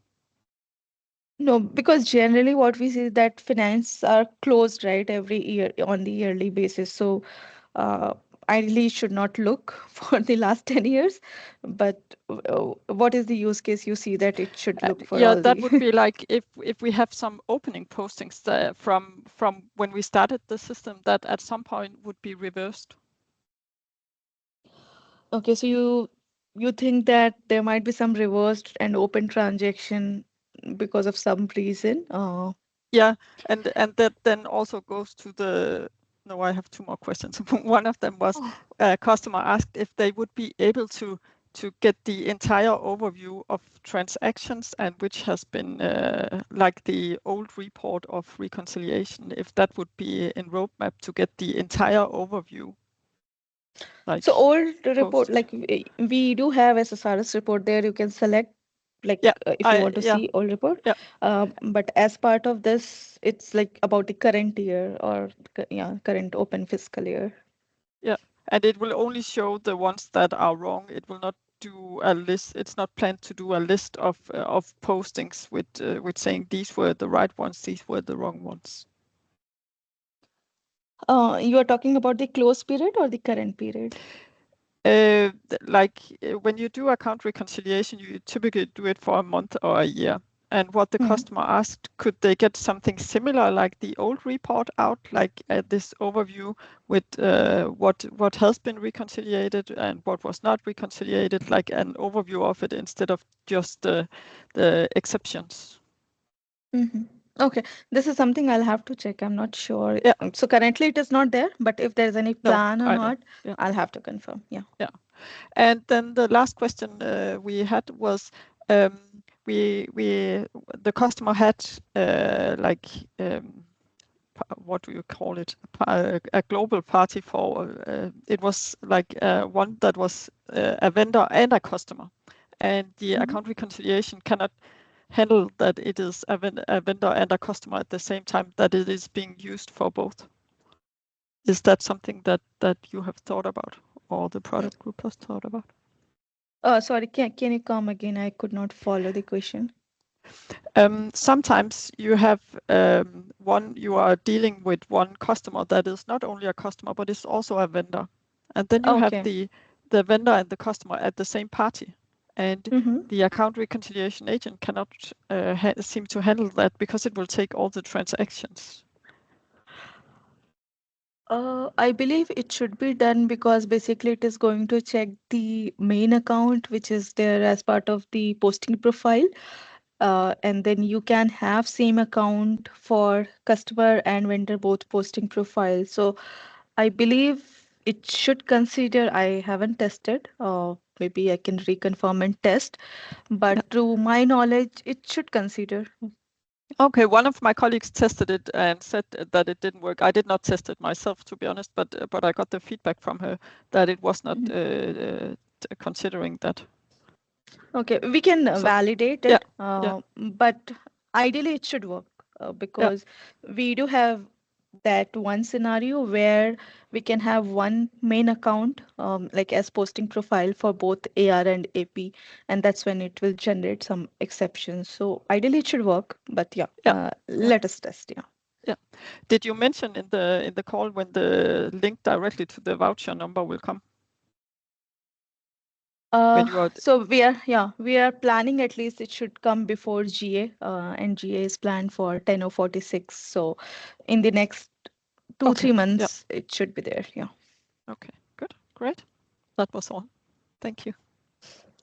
Speaker 3: No, because generally what we see is that finance are closed, right, every year on the yearly basis. So uh, ideally should not look for the last 10 years. But what is the use case you see that it should look for
Speaker 5: Yeah,
Speaker 3: all
Speaker 5: that
Speaker 3: the
Speaker 5: would be like if we have some opening postings from when we started the system, that at some point would be reversed.
Speaker 3: Okay, so you think that there might be some reversed and open transaction because of some reason?
Speaker 5: Yeah, and that then also goes to the. No, I have two more questions. One of them was
Speaker 3: Oh.
Speaker 5: a customer asked if they would be able to get the entire overview of transactions and which has been like the old report of reconciliation, if that would be in roadmap to get the entire overview. Like
Speaker 3: So old report,
Speaker 5: posted.
Speaker 3: like we do have SSRS report there. You can select like
Speaker 5: Yeah,
Speaker 3: if you want to
Speaker 5: yeah,
Speaker 3: see old report.
Speaker 5: yeah.
Speaker 3: But as part of this, it's like about the current year or yeah, current open fiscal year.
Speaker 5: Yeah, and it will only show the ones that are wrong. It will not do a list. It's not planned to do a list of postings with saying these were the right ones, these were the wrong ones.
Speaker 3: You are talking about the close period or the current period?
Speaker 5: When you do account reconciliation, you typically do it for a month or a year. And what the customer asked, could they get something similar like the old report out, like this overview with what has been reconciliated and what was not reconciliated, like an overview of it instead of just the exceptions?
Speaker 3: Okay, this is something I'll have to check. I'm not sure.
Speaker 5: Yeah.
Speaker 3: So currently it is not there, but if there's any
Speaker 5: No,
Speaker 3: plan or
Speaker 5: I know.
Speaker 3: not,
Speaker 5: Yeah.
Speaker 3: I'll have to confirm. Yeah.
Speaker 5: Yeah. And then the last question we had was the customer had what do you call it, a global party for it was like one that was a vendor and a customer, and the account reconciliation cannot handle that it is a vendor and a customer at the same time, that it is being used for both. Is that something that you have thought about, or the product group has thought about?
Speaker 3: Sorry, can you come again? I could not follow the question.
Speaker 5: Sometimes you have you are dealing with one customer that is not only a customer but is also a vendor, and then you have the vendor and the customer at the same party, and the account reconciliation agent cannot seem to handle that because it will take all the transactions.
Speaker 3: I believe it should be done because basically it is going to check the main account, which is there as part of the posting profile. And then you can have same account for customer and vendor both posting profile. So I believe it should consider, I haven't tested, maybe I can reconfirm and test, but to my knowledge, it should consider.
Speaker 5: Okay, one of my colleagues tested it and said that it didn't work. I did not test it myself, to be honest, but I got the feedback from her that it was not considering that.
Speaker 3: Okay, we can validate it,
Speaker 5: yeah.
Speaker 3: but ideally it should work because we do have that one scenario where we can have one main account like as posting profile for both AR and AP, and that's when it will generate some exceptions. So ideally it should work, but let us test.
Speaker 5: Yeah. Did you mention in the call when the link directly to the voucher number will come?
Speaker 3: So we are planning, at least it should come before GA, and GA is planned for 10/46. So in the next 2-3 months, it should be there. Yeah.
Speaker 5: Okay, good, great. That was all. Thank you.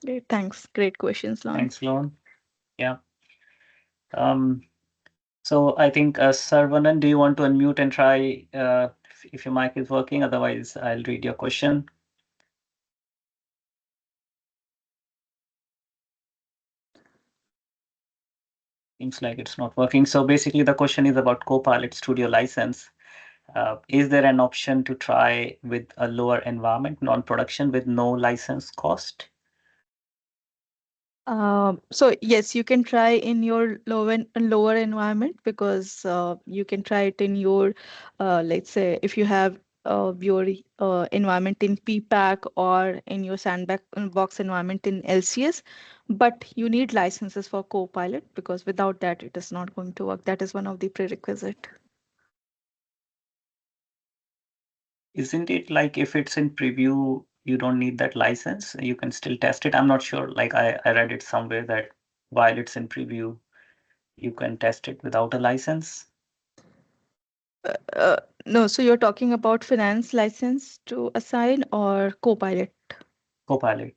Speaker 3: Great, thanks. Great questions, Lon.
Speaker 2: Thanks, Lon. Yeah. So I think Sarvanan, do you want to unmute and try if your mic is working? Otherwise, I'll read your question. Seems like it's not working. So basically, the question is about Copilot Studio license. Is there an option to try with a lower environment, non-production, with no license cost?
Speaker 3: So yes, you can try in your lower environment because you can try it in your, let's say, if you have your environment in PPAC or in your sandbox environment in LCS, but you need licenses for Copilot because without that, it is not going to work. That is one of the prerequisite.
Speaker 2: Isn't it like if it's in preview, you don't need that license? You can still test it. I'm not sure. Like I read it somewhere that while it's in preview, you can test it without a license.
Speaker 3: No, so you're talking about finance license to assign or Copilot?
Speaker 2: Copilot.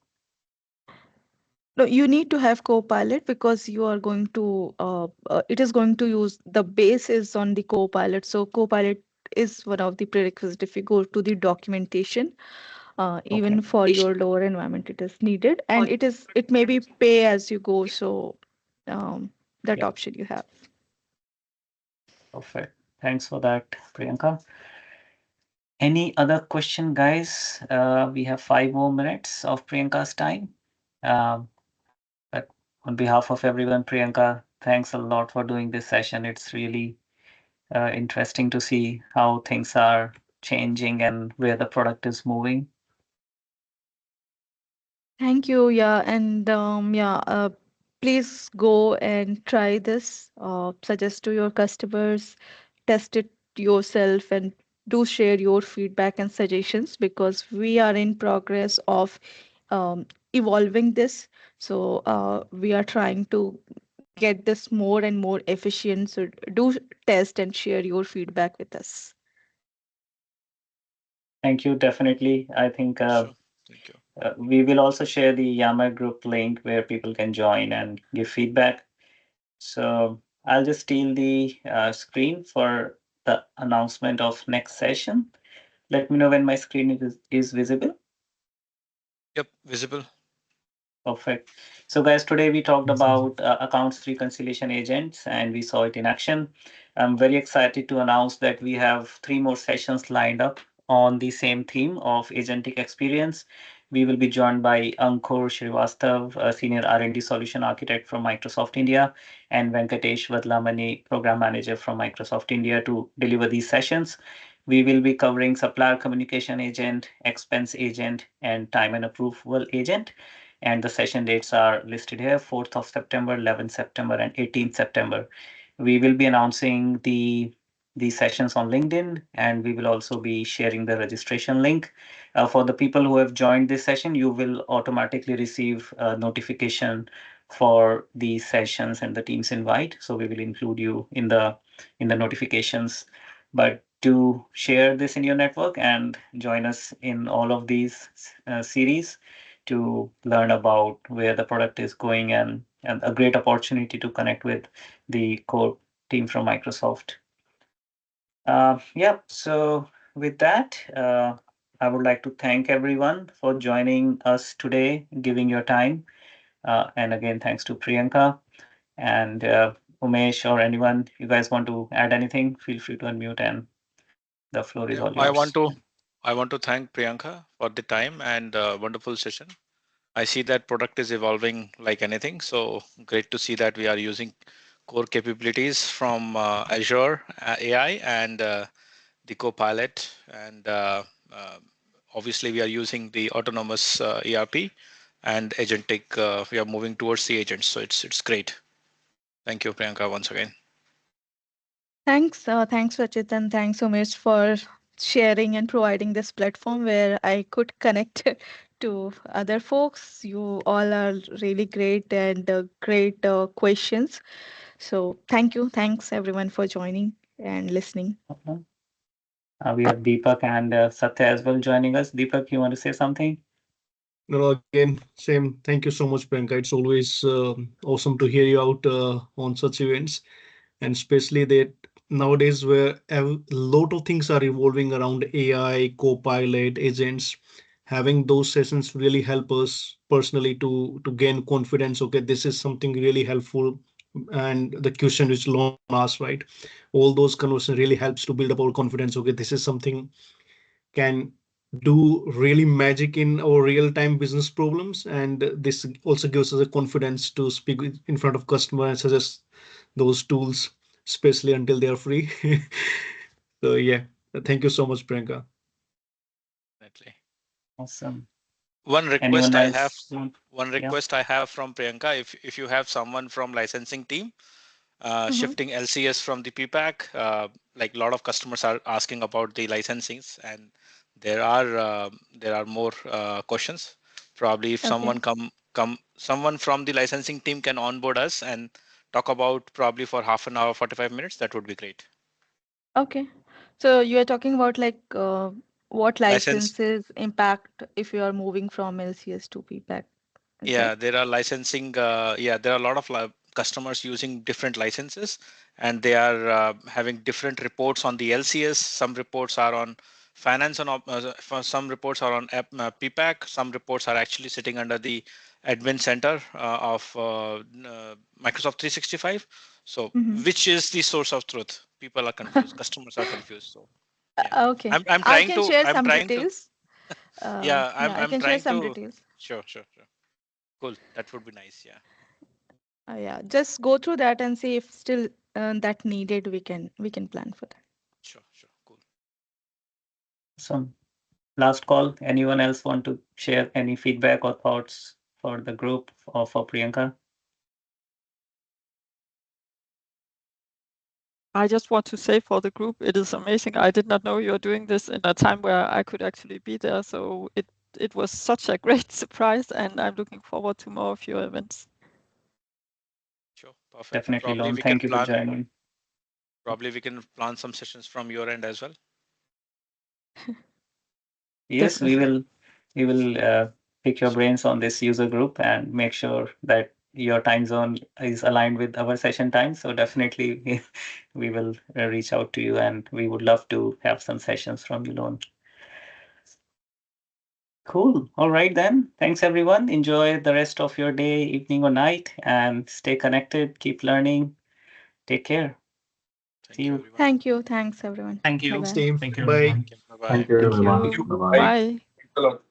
Speaker 3: No, you need to have Copilot because you are going to, it is going to use, the base is on the Copilot. So Copilot is one of the prerequisites. If you go to the documentation, even for your lower environment, it is needed. And it may be pay as you go. So that option you have.
Speaker 2: Perfect. Thanks for that, Priyanka. Any other question, guys? We have 5 more minutes of Priyanka's time. But on behalf of everyone, Priyanka, thanks a lot for doing this session. It's really interesting to see how things are changing and where the product is moving.
Speaker 3: Thank you. Yeah. And please go and try this. Suggest to your customers, test it yourself, and do share your feedback and suggestions, because we are in progress of evolving this. So we are trying to get this more and more efficient. So do test and share your feedback with us.
Speaker 2: Thank you. Definitely. I think
Speaker 1: Sure. Thank you.
Speaker 2: we will also share the Yammer group link where people can join and give feedback. So I'll just steal the screen for the announcement of next session. Let me know when my screen is visible.
Speaker 1: Yep, visible.
Speaker 2: Perfect. So, guys, today we talked
Speaker 6: Yes, yes.
Speaker 2: about accounts reconciliation agents and we saw it in action. I'm very excited to announce that we have 3 more sessions lined up on the same theme of agentic experience. We will be joined by Ankur Srivastav, a senior R&D solution architect from Microsoft India, and Venkatesh Vadlamani, program manager from Microsoft India, to deliver these sessions. We will be covering supplier communication agent, expense agent, and time and approval agent. And the session dates are listed here: 4th of September, 11th September, and 18th September. We will be announcing the sessions on LinkedIn, and we will also be sharing the registration link. For the people who have joined this session, you will automatically receive a notification for the sessions and the Teams invite. So we will include you in the notifications. But to share this in your network and join us in all of these series to learn about where the product is going, and a great opportunity to connect with the core team from Microsoft. Yeah, so with that, I would like to thank everyone for joining us today, giving your time. And again, thanks to Priyanka and Umesh, or anyone. If you guys want to add anything, feel free to unmute, and the floor is
Speaker 1: Yeah,
Speaker 2: all
Speaker 1: I want
Speaker 2: yours.
Speaker 1: to I want to thank Priyanka for the time and wonderful session. I see that product is evolving like anything. So great to see that we are using core capabilities from Azure AI and the Copilot, and obviously we are using the autonomous ERP and agentic. We are moving towards the agents, so it's great. Thank you, Priyanka, once again.
Speaker 3: Thanks, Rachit, and thanks, Umesh, for sharing and providing this platform where I could connect to other folks. You all are really great and great questions. So thanks everyone for joining and listening.
Speaker 2: We have Deepak and Satya as well joining us. Deepak, you want to say something?
Speaker 6: No, again, same. Thank you so much, Priyanka. It's always awesome to hear you out on such events, and especially that nowadays where a lot of things are evolving around AI, co-pilot, agents. Having those sessions really help us personally to gain confidence. Okay, this is something really helpful, and the question which Lon asked, right? All those conversations really helps to build up our confidence. Okay, this is something can do really magic in our real-time business problems, and this also gives us a confidence to speak in front of customer and suggest those tools, especially until they are free. So yeah, thank you so much, Priyanka.
Speaker 1: Definitely.
Speaker 2: Awesome.
Speaker 1: One
Speaker 2: Anyone
Speaker 1: request I have,
Speaker 2: else want?
Speaker 1: one
Speaker 2: Yeah.
Speaker 1: request I have from Priyanka, if you have someone from licensing team
Speaker 3: Mhm.
Speaker 1: shifting LCS from the PPAC, like a lot of customers are asking about the licensings, and there are more questions. Probably if
Speaker 3: Okay.
Speaker 1: someone from the licensing team can onboard us and talk about probably for half an hour, 45 minutes, that would be great.
Speaker 3: Okay. So you are talking about like what
Speaker 1: License.
Speaker 3: licenses impact if you are moving from LCS to PPAC. Is that?
Speaker 1: Yeah, there are licensing. Yeah, there are a lot of customers using different licenses, and they are having different reports on the LCS. Some reports are on finance, and some reports are on PPAC. Some reports are actually sitting under the admin center of Microsoft 365. So,
Speaker 3: Mm-hmm.
Speaker 1: which is the source of truth? People are confused. Customers are confused. So, yeah,
Speaker 3: Okay.
Speaker 1: I'm
Speaker 3: I
Speaker 1: trying
Speaker 3: can
Speaker 1: to
Speaker 3: share
Speaker 1: I'm
Speaker 3: some
Speaker 1: trying to
Speaker 3: details.
Speaker 1: yeah,
Speaker 3: I
Speaker 1: I'm
Speaker 3: can share
Speaker 1: trying
Speaker 3: some
Speaker 1: to.
Speaker 3: details.
Speaker 1: Sure. Cool. That would be nice. Yeah.
Speaker 3: Yeah, just go through that and see if still that needed. We can plan for that.
Speaker 1: Sure. Cool.
Speaker 2: Awesome. Last call. Anyone else want to share any feedback or thoughts for the group or for Priyanka?
Speaker 5: I just want to say for the group, it is amazing. I did not know you were doing this in a time where I could actually be there. So it was such a great surprise, and I'm looking forward to more of your events.
Speaker 1: Sure, perfect.
Speaker 2: Definitely,
Speaker 1: Probably
Speaker 2: Lon.
Speaker 1: we can
Speaker 2: Thank you for
Speaker 1: plan.
Speaker 2: joining.
Speaker 1: Probably we can plan some sessions from your end as well.
Speaker 2: Yes, we will pick your brains on this user group and make sure that your time zone is aligned with our session time. So definitely we will reach out to you, and we would love to have some sessions from you, Lon. Cool. All right then. Thanks everyone. Enjoy the rest of your day, evening or night, and stay connected. Keep learning. Take care.
Speaker 1: Thank
Speaker 2: See
Speaker 1: you,
Speaker 2: you.
Speaker 1: everyone.
Speaker 3: Thank you. Thanks, everyone.
Speaker 7: Thank you.
Speaker 6: Thanks,
Speaker 3: Bye-bye.
Speaker 6: team.
Speaker 7: Thank you,
Speaker 6: Bye.
Speaker 7: everyone.
Speaker 1: Thank you. Bye bye.
Speaker 7: Thank you,
Speaker 3: Thank
Speaker 7: everyone.
Speaker 3: you.
Speaker 7: Bye-bye.
Speaker 5: Bye.
Speaker 7: Thanks a lot.